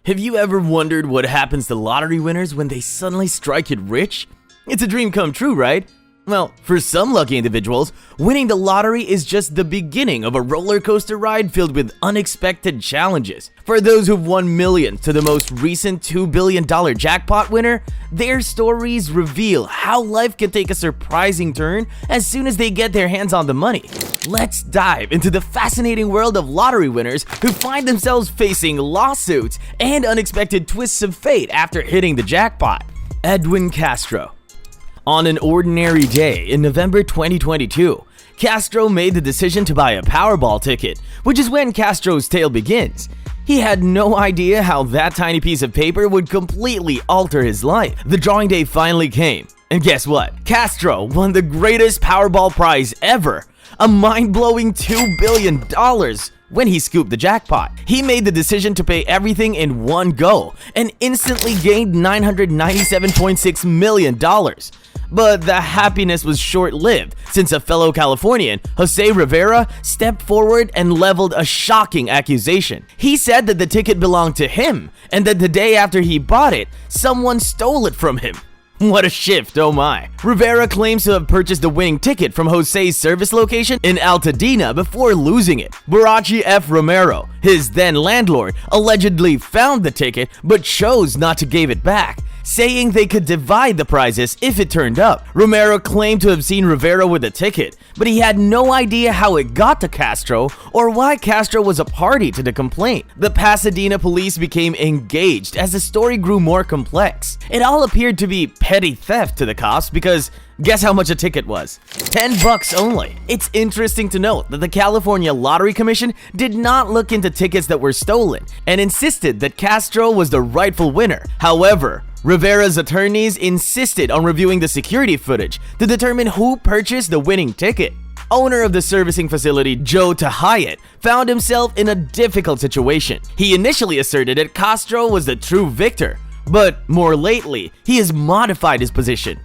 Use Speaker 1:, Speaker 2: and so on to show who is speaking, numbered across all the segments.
Speaker 1: Have you ever wondered what happens to lottery winners when they suddenly strike it rich? It's a dream come true, right? Well, for some lucky individuals, winning the lottery is just the beginning of a roller coaster ride filled with unexpected challenges. For those who've won millions to the most recent $2 billion jackpot winner, their stories reveal how life can take a surprising turn as soon as they get their hands on the money. Let's dive into the fascinating world of lottery winners who find themselves facing lawsuits and unexpected twists of fate after hitting the jackpot. Edwin Castro. On an ordinary day in November 2022, Castro made the decision to buy a Powerball ticket, which is when Castro's tale begins. He had no idea how that tiny piece of paper would completely alter his life. The drawing day finally came, and guess what? Castro won the greatest Powerball prize ever, a mind-blowing $2 billion when he scooped the jackpot. He made the decision to pay everything in one go and instantly gained $997.6 million. But the happiness was short-lived since a fellow Californian, Jose Rivera, stepped forward and leveled a shocking accusation. He said that the ticket belonged to him and that the day after he bought it, someone stole it from him. What a shift, oh my. Rivera claims to have purchased the winning ticket from Jose's service location in Altadena before losing it. Barachi F. Romero, his then landlord, allegedly found the ticket but chose not to give it back, saying they could divide the prizes if it turned up. Romero claimed to have seen Rivera with a ticket, but he had no idea how it got to Castro or why Castro was a party to the complaint. The Pasadena police became engaged as the story grew more complex. It all appeared to be petty theft to the cops because guess how much a ticket was? $10 only. It's interesting to note that the California Lottery Commission did not look into tickets that were stolen and insisted that Castro was the rightful winner. However, Rivera's attorneys insisted on reviewing the security footage to determine who purchased the winning ticket. Owner of the servicing facility, Joe Tahayat, found himself in a difficult situation. He initially asserted that Castro was the true victor, but more lately, he has modified his position.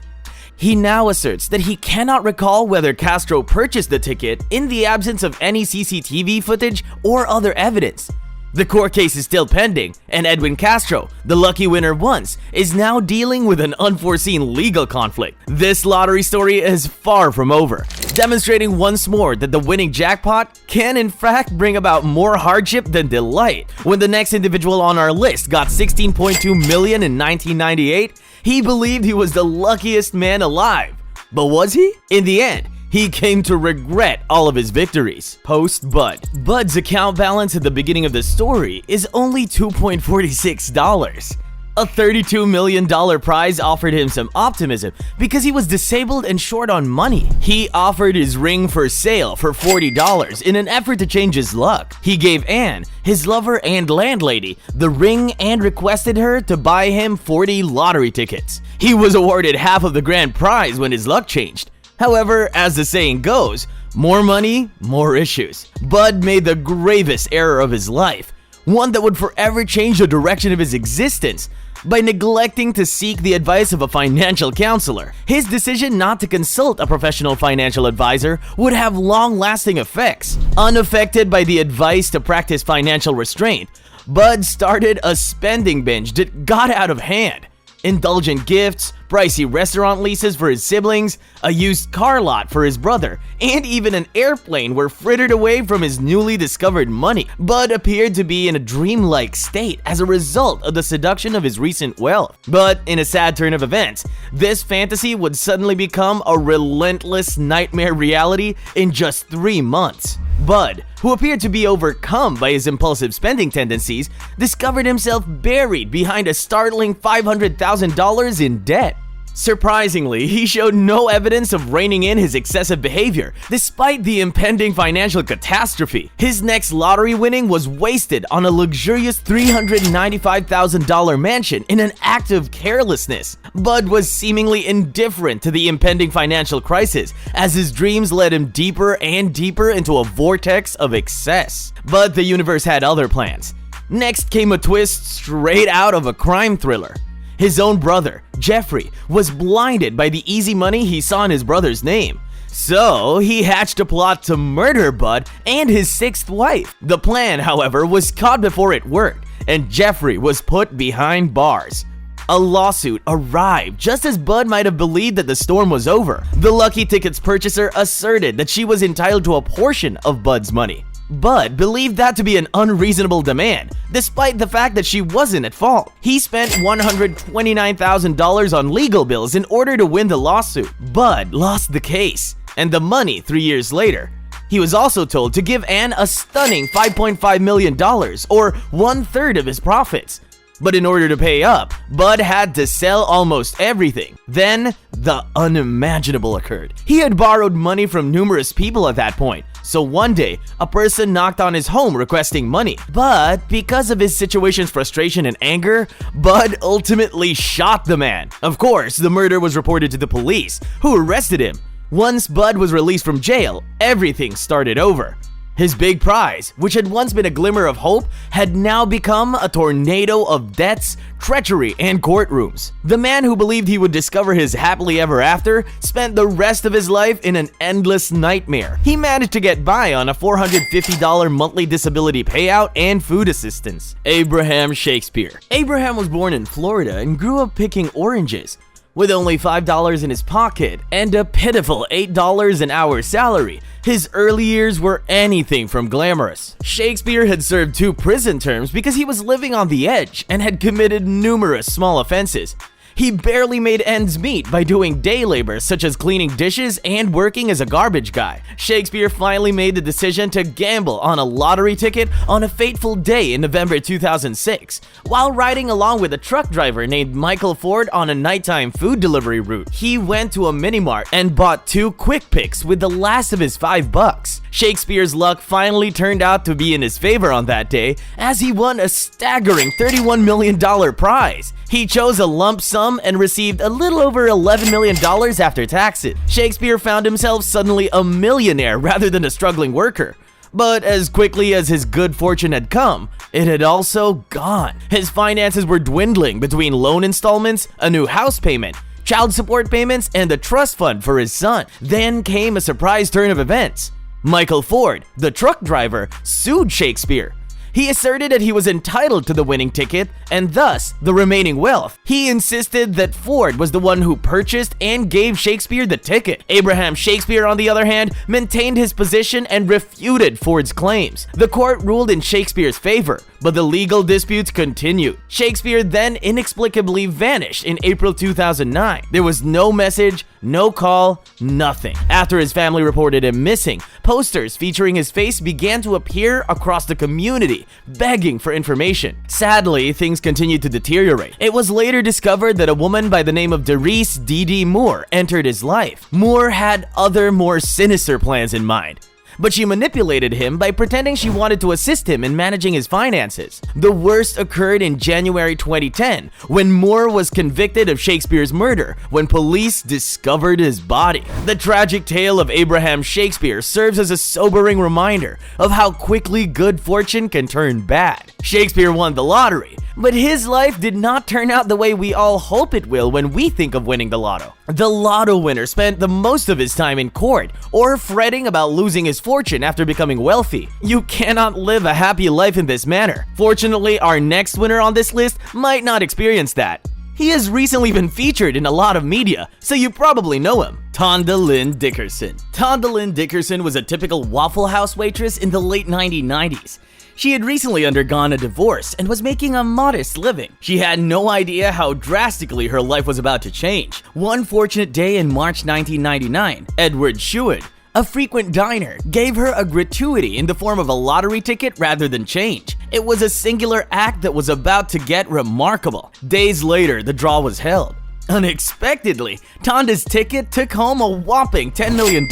Speaker 1: He now asserts that he cannot recall whether Castro purchased the ticket in the absence of any CCTV footage or other evidence. The court case is still pending, and Edwin Castro, the lucky winner once, is now dealing with an unforeseen legal conflict. This lottery story is far from over, demonstrating once more that the winning jackpot can in fact bring about more hardship than delight. When the next individual on our list got $16.2 million in 1998, he believed he was the luckiest man alive. But was he? In the end, he came to regret all of his victories. Post Bud. Bud's account balance at the beginning of the story is only $2.46. A $32 million prize offered him some optimism because he was disabled and short on money. He offered his ring for sale for $40 in an effort to change his luck. He gave Anne, his lover and landlady, the ring and requested her to buy him 40 lottery tickets. He was awarded half of the grand prize when his luck changed. However, as the saying goes, more money, more issues. Bud made the gravest error of his life, one that would forever change the direction of his existence, by neglecting to seek the advice of a financial counselor. His decision not to consult a professional financial advisor would have long-lasting effects. Unaffected by the advice to practice financial restraint, Bud started a spending binge that got out of hand. Indulgent gifts, pricey restaurant leases for his siblings, a used car lot for his brother, and even an airplane were frittered away from his newly discovered money. Bud appeared to be in a dreamlike state as a result of the seduction of his recent wealth. But in a sad turn of events, this fantasy would suddenly become a relentless nightmare reality in just 3 months. Bud, who appeared to be overcome by his impulsive spending tendencies, discovered himself buried behind a startling $500,000 in debt. Surprisingly, he showed no evidence of reining in his excessive behavior, despite the impending financial catastrophe. His next lottery winning was wasted on a luxurious $395,000 mansion in an act of carelessness. Bud was seemingly indifferent to the impending financial crisis, as his dreams led him deeper and deeper into a vortex of excess. But the universe had other plans. Next came a twist straight out of a crime thriller. His own brother, Jeffrey, was blinded by the easy money he saw in his brother's name. So he hatched a plot to murder Bud and his 6th wife. The plan, however, was caught before it worked, and Jeffrey was put behind bars. A lawsuit arrived just as Bud might have believed that the storm was over. The lucky ticket's purchaser asserted that she was entitled to a portion of Bud's money. Bud believed that to be an unreasonable demand, despite the fact that she wasn't at fault. He spent $129,000 on legal bills in order to win the lawsuit. Bud lost the case, and the money 3 years later. He was also told to give Anne a stunning $5.5 million, or 1/3 of his profits. But in order to pay up, Bud had to sell almost everything. Then, the unimaginable occurred. He had borrowed money from numerous people at that point, so one day, a person knocked on his home requesting money. But because of his situation's frustration and anger, Bud ultimately shot the man. Of course, the murder was reported to the police, who arrested him. Once Bud was released from jail, everything started over. His big prize, which had once been a glimmer of hope, had now become a tornado of debts, treachery, and courtrooms. The man who believed he would discover his happily ever after spent the rest of his life in an endless nightmare. He managed to get by on a $450 monthly disability payout and food assistance. Abraham Shakespeare. Abraham was born in Florida and grew up picking oranges. With only $5 in his pocket and a pitiful $8 an hour salary, his early years were anything from glamorous. Shakespeare had served 2 prison terms because he was living on the edge and had committed numerous small offenses. He barely made ends meet by doing day labor such as cleaning dishes and working as a garbage guy. Shakespeare finally made the decision to gamble on a lottery ticket on a fateful day in November 2006, while riding along with a truck driver named Michael Ford on a nighttime food delivery route. He went to a mini-mart and bought 2 quick picks with the last of his $5. Shakespeare's luck finally turned out to be in his favor on that day, as he won a staggering $31 million prize. He chose a lump sum and received a little over $11 million after taxes. Shakespeare found himself suddenly a millionaire rather than a struggling worker. But as quickly as his good fortune had come, it had also gone. His finances were dwindling between loan installments, a new house payment, child support payments, and a trust fund for his son. Then came a surprise turn of events. Michael Ford, the truck driver, sued Shakespeare. He asserted that he was entitled to the winning ticket and thus the remaining wealth. He insisted that Ford was the one who purchased and gave Shakespeare the ticket. Abraham Shakespeare, on the other hand, maintained his position and refuted Ford's claims. The court ruled in Shakespeare's favor, but the legal disputes continued. Shakespeare then inexplicably vanished in April 2009. There was no message, no call, nothing. After his family reported him missing, posters featuring his face began to appear across the community, begging for information. Sadly, things continued to deteriorate. It was later discovered that a woman by the name of Doris D.D. Moore entered his life. Moore had other, more sinister plans in mind, but she manipulated him by pretending she wanted to assist him in managing his finances. The worst occurred in January 2010, when Moore was convicted of Shakespeare's murder when police discovered his body. The tragic tale of Abraham Shakespeare serves as a sobering reminder of how quickly good fortune can turn bad. Shakespeare won the lottery, but his life did not turn out the way we all hope it will when we think of winning the lotto. The lotto winner spent the most of his time in court or fretting about losing his fortune after becoming wealthy. You cannot live a happy life in this manner. Fortunately, our next winner on this list might not experience that. He has recently been featured in a lot of media, so you probably know him. Tonda Lynn Dickerson. Tonda Lynn Dickerson was a typical Waffle House waitress in the late 1990s. She had recently undergone a divorce and was making a modest living. She had no idea how drastically her life was about to change. One fortunate day in March 1999, Edward SUED, a frequent diner, gave her a gratuity in the form of a lottery ticket rather than change. It was a singular act that was about to get remarkable. Days later, the draw was held. Unexpectedly, Tonda's ticket took home a whopping $10 million.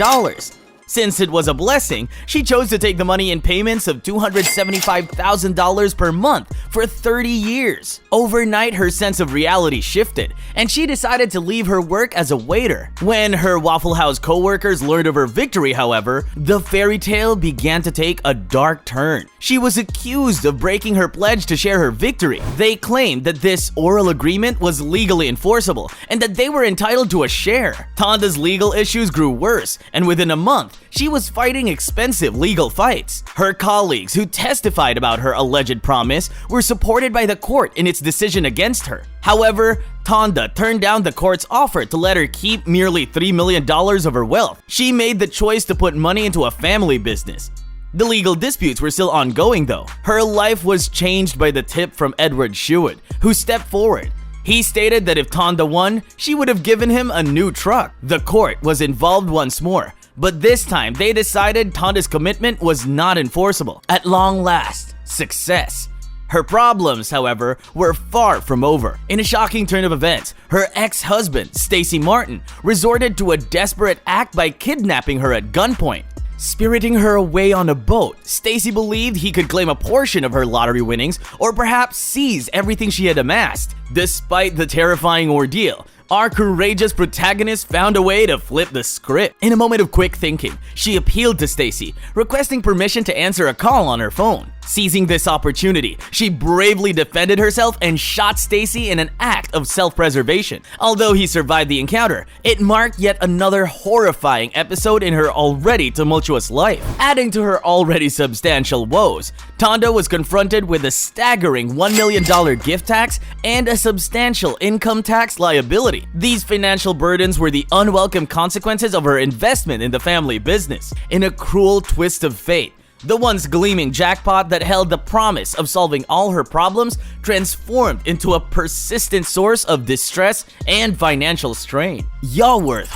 Speaker 1: Since it was a blessing, she chose to take the money in payments of $275,000 per month for 30 years. Overnight, her sense of reality shifted, and she decided to leave her work as a waiter. When her Waffle House co-workers learned of her victory, however, the fairy tale began to take a dark turn. She was accused of breaking her pledge to share her victory. They claimed that this oral agreement was legally enforceable and that they were entitled to a share. Tonda's legal issues grew worse, and within a month, she was fighting expensive legal fights. Her colleagues who testified about her alleged promise were supported by the court in its decision against her. However, Tonda turned down the court's offer to let her keep merely $3 million of her wealth. She made the choice to put money into a family business. The legal disputes were still ongoing though. Her life was changed by the tip from Edward SUED, who stepped forward. He stated that if Tonda won, she would have given him a new truck. The court was involved once more, but this time they decided Tonda's commitment was not enforceable. At long last, success. Her problems, however, were far from over. In a shocking turn of events, her ex-husband, Stacey Martin, resorted to a desperate act by kidnapping her at gunpoint. Spiriting her away on a boat, Stacey believed he could claim a portion of her lottery winnings or perhaps seize everything she had amassed. Despite the terrifying ordeal, our courageous protagonist found a way to flip the script. In a moment of quick thinking, she appealed to Stacey, requesting permission to answer a call on her phone. Seizing this opportunity, she bravely defended herself and shot Stacey in an act of self-preservation. Although he survived the encounter, it marked yet another horrifying episode in her already tumultuous life. Adding to her already substantial woes, Tonda was confronted with a staggering $1 million gift tax and a substantial income tax liability. These financial burdens were the unwelcome consequences of her investment in the family business. In a cruel twist of fate, the once gleaming jackpot that held the promise of solving all her problems transformed into a persistent source of distress and financial strain. Yalworth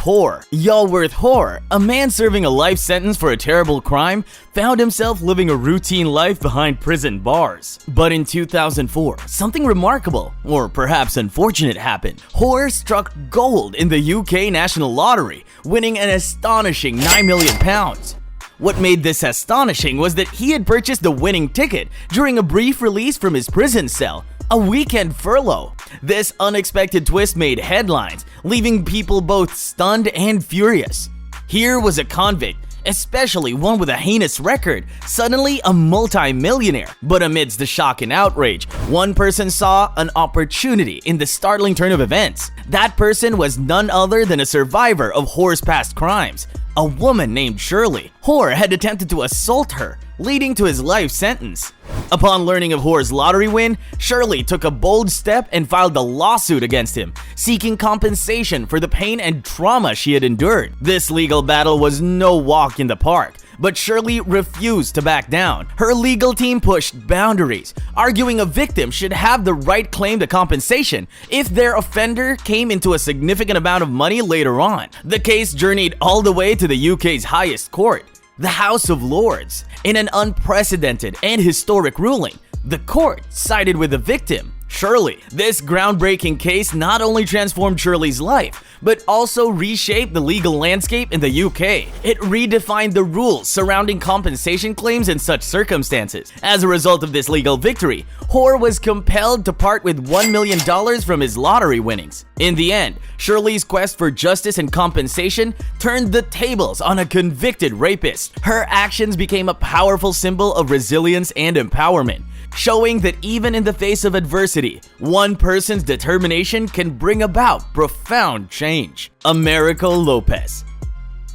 Speaker 1: Hoare, a man serving a life sentence for a terrible crime, found himself living a routine life behind prison bars. But in 2004, something remarkable, or perhaps unfortunate, happened. Hoare struck gold in the UK National Lottery, winning an astonishing £9 million. What made this astonishing was that he had purchased the winning ticket during a brief release from his prison cell, a weekend furlough. This unexpected twist made headlines, leaving people both stunned and furious. Here was a convict, especially one with a heinous record, suddenly a multi-millionaire. But amidst the shock and outrage, one person saw an opportunity in the startling turn of events. That person was none other than a survivor of Hoare's past crimes, a woman named Shirley. Hoare had attempted to assault her, leading to his life sentence. Upon learning of Hoare's lottery win, Shirley took a bold step and filed a lawsuit against him, seeking compensation for the pain and trauma she had endured. This legal battle was no walk in the park, but Shirley refused to back down. Her legal team pushed boundaries, arguing a victim should have the right claim to compensation if their offender came into a significant amount of money later on. The case journeyed all the way to the UK's highest court, the House of Lords. In an unprecedented and historic ruling, the court sided with the victim, Shirley. This groundbreaking case not only transformed Shirley's life, but also reshaped the legal landscape in the UK. It redefined the rules surrounding compensation claims in such circumstances. As a result of this legal victory, Hoare was compelled to part with $1 million from his lottery winnings. In the end, Shirley's quest for justice and compensation turned the tables on a convicted rapist. Her actions became a powerful symbol of resilience and empowerment, showing that even in the face of adversity, one person's determination can bring about profound change. Americo Lopez.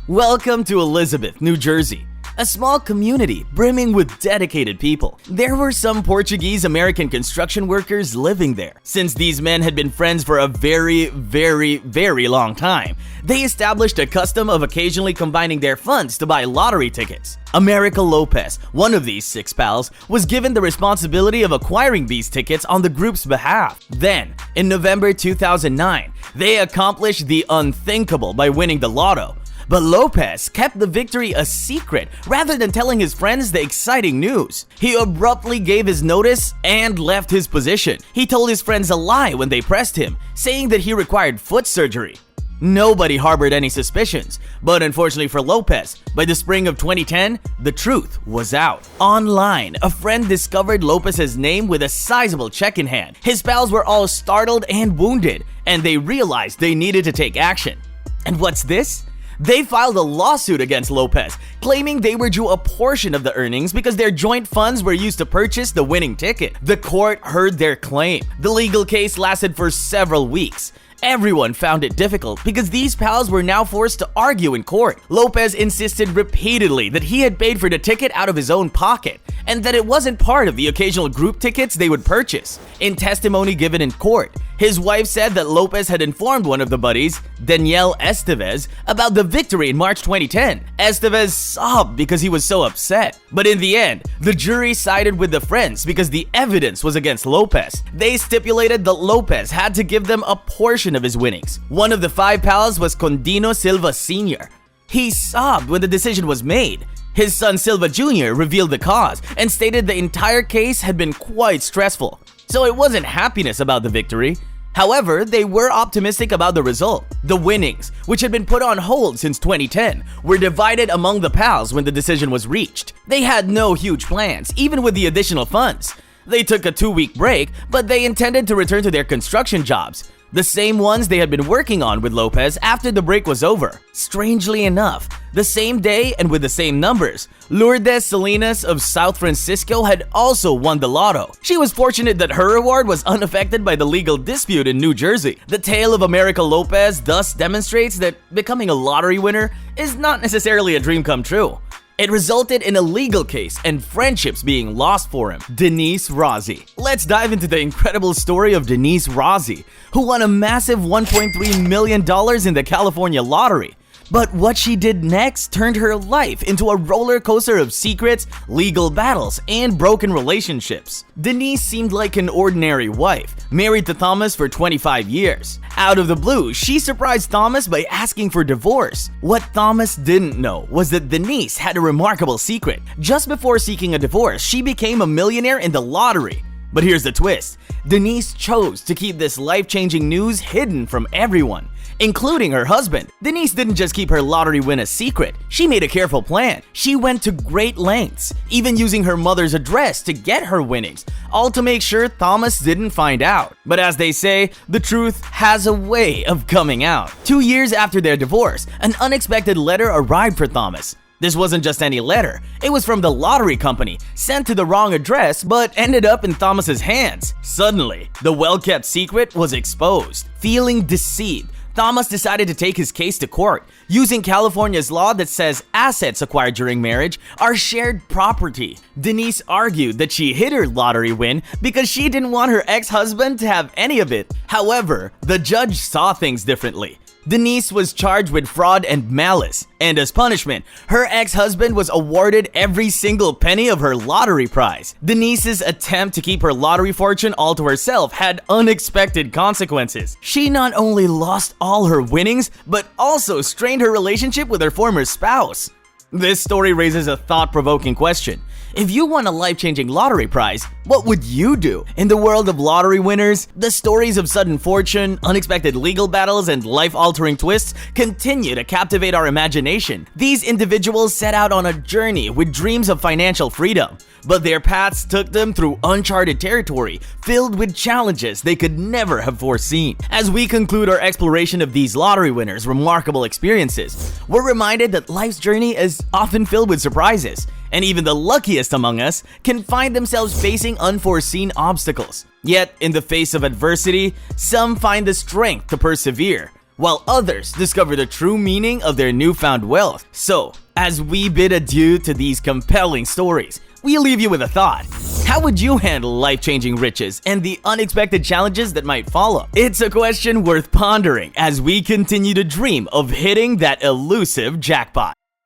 Speaker 1: Welcome to Elizabeth, New Jersey, a small community brimming with dedicated people. There were some Portuguese-American construction workers living there. Since these men had been friends for a very long time, they established a custom of occasionally combining their funds to buy lottery tickets. Americo Lopez, one of these 6 pals, was given the responsibility of acquiring these tickets on the group's behalf. Then, in November 2009, they accomplished the unthinkable by winning the lotto. But Lopez kept the victory a secret rather than telling his friends the exciting news. He abruptly gave his notice and left his position. He told his friends a lie when they pressed him, saying that he required foot surgery. Nobody harbored any suspicions, but unfortunately for Lopez, by the spring of 2010, the truth was out. Online, a friend discovered Lopez's name with a sizable check in hand. His pals were all startled and wounded, and they realized they needed to take action. And what's this? They filed a lawsuit against Lopez, claiming they were due a portion of the earnings because their joint funds were used to purchase the winning ticket. The court heard their claim. The legal case lasted for several weeks, Everyone found it difficult because these pals were now forced to argue in court. Lopez insisted repeatedly that he had paid for the ticket out of his own pocket and that it wasn't part of the occasional group tickets they would purchase. In testimony given in court, his wife said that Lopez had informed one of the buddies, Daniel Estevez, about the victory in March 2010. Estevez sobbed because he was so upset. But in the end, the jury sided with the friends because the evidence was against Lopez. They stipulated that Lopez had to give them a portion of his winnings. One of the 5 pals was Condino Silva Sr. He sobbed when the decision was made. His son Silva Jr. revealed the cause and stated the entire case had been quite stressful. So it wasn't happiness about the victory. However, they were optimistic about the result. The winnings, which had been put on hold since 2010, were divided among the pals when the decision was reached. They had no huge plans, even with the additional funds. They took a 2-week break, but they intended to return to their construction jobs, the same ones they had been working on with Lopez after the break was over. Strangely enough, the same day and with the same numbers, Lourdes Salinas of South Francisco had also won the lotto. She was fortunate that her reward was unaffected by the legal dispute in New Jersey. The tale of America Lopez thus demonstrates that becoming a lottery winner is not necessarily a dream come true. It resulted in a legal case and friendships being lost for him. Denise Rossi. Let's dive into the incredible story of Denise Rossi, who won a massive $1.3 million in the California lottery. But what she did next turned her life into a roller coaster of secrets, legal battles, and broken relationships. Denise seemed like an ordinary wife, married to Thomas for 25 years. Out of the blue, she surprised Thomas by asking for divorce. What Thomas didn't know was that Denise had a remarkable secret. Just before seeking a divorce, she became a millionaire in the lottery. But here's the twist. Denise chose to keep this life-changing news hidden from everyone, including her husband. Denise didn't just keep her lottery win a secret, she made a careful plan. She went to great lengths, even using her mother's address to get her winnings, all to make sure Thomas didn't find out. But as they say, the truth has a way of coming out. 2 years after their divorce, an unexpected letter arrived for Thomas. This wasn't just any letter, it was from the lottery company, sent to the wrong address but ended up in Thomas's hands. Suddenly, the well-kept secret was exposed. Feeling deceived, Thomas decided to take his case to court, using California's law that says assets acquired during marriage are shared property. Denise argued that she hid her lottery win because she didn't want her ex-husband to have any of it. However, the judge saw things differently. Denise was charged with fraud and malice, and as punishment, her ex-husband was awarded every single penny of her lottery prize. Denise's attempt to keep her lottery fortune all to herself had unexpected consequences. She not only lost all her winnings, but also strained her relationship with her former spouse. This story raises a thought-provoking question. If you won a life-changing lottery prize, what would you do? In the world of lottery winners, the stories of sudden fortune, unexpected legal battles, and life-altering twists continue to captivate our imagination. These individuals set out on a journey with dreams of financial freedom, but their paths took them through uncharted territory filled with challenges they could never have foreseen. As we conclude our exploration of these lottery winners' remarkable experiences, we're reminded that life's journey is often filled with surprises, and even the luckiest among us can find themselves facing unforeseen obstacles. Yet, in the face of adversity, some find the strength to persevere, while others discover the true meaning of their newfound wealth. So, as we bid adieu to these compelling stories, we leave you with a thought. How would you handle life-changing riches and the unexpected challenges that might follow? It's a question worth pondering as we continue to dream of hitting that elusive jackpot.